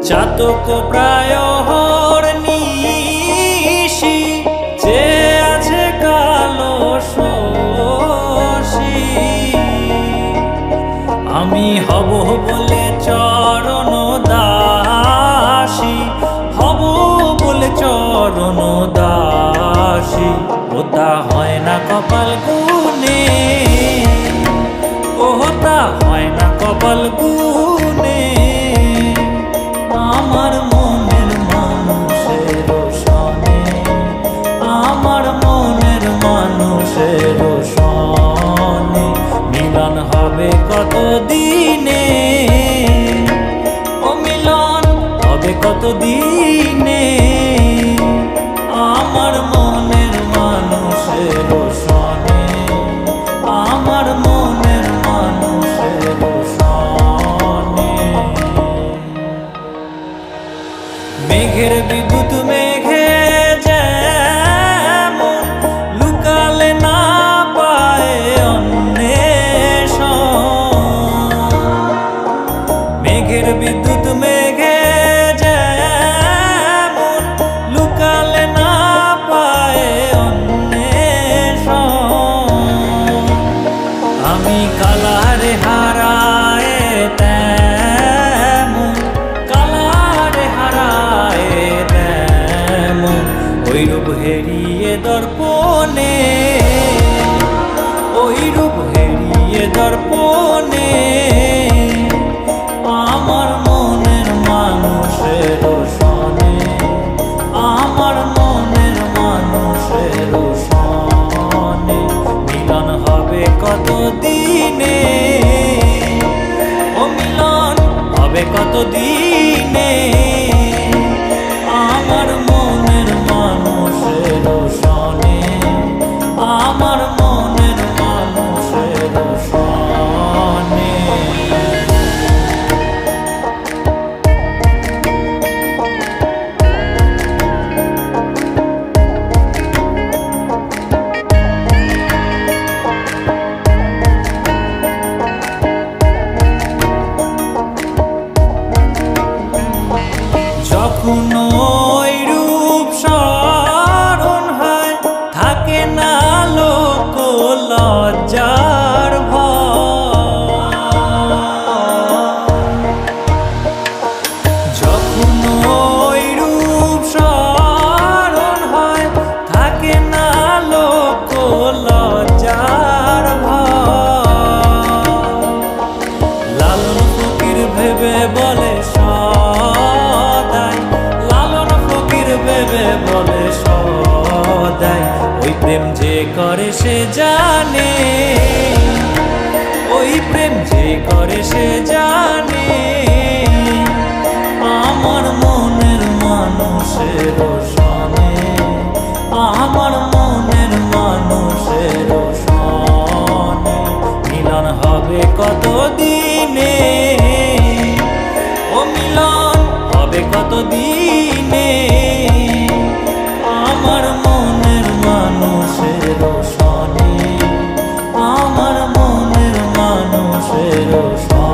চাতক প্রায় নিশি যে আছে কালো শশী, আমি হব বলে চরণ দাসী, হব বলে চরণ দাসী। ওটা হয় না কপাল গুনে, ওটা হয় না কপাল গুনে। আমার মনের মানুষের সনে, আমার মনের মানুষের সনে মিলন হবে কত দিনে, ও মিলন হবে কত দিনে। আমার মনের মানুষের সনে, আমার মনের মানুষের সনে। মেঘের বিদ্যুৎ মেঘে যেমন লুকালে না পায় অন্বেষণ, মেঘের বিদ্যুৎ মেঘে যেমন লুকালে না পায় অন্বেষণ। আমি কালারে হারায় তেমন, কালারে হারায় তেমন ওই রূপ হেরিয়ে দর্পণে, ওই রূপ হেরিয়ে দর্পণে। আমার মনের মানুষের সনে, আমার মনের মানুষের সনে মিলন হবে কত দিনে, ও মিলন হবে কত দিনে। আমার মনের মানুষের সনে, আমার মনের মানুষের সনে। যখন ওই রূপ স্মরণ হয় থাকে না লোক লজ্জার ভয়, যখন ওই রূপ স্মরণ হয় থাকে না লোক লজ্জার ভয়। লালন ফকির ভেবে বলে সদাই, লালন ফকির ভেবে বলে সদাই ওই প্রেম যে করে সে জানে, ওই প্রেম যে করে সে জানে। আমার মনের মানুষের সনে, আমার মনের মানুষের সনে মিলন হবে কত দিনে, ও মিলন হবে কত দিনে। আমার মনের মানুষের সনে, আমার মনের মানুষের সনে।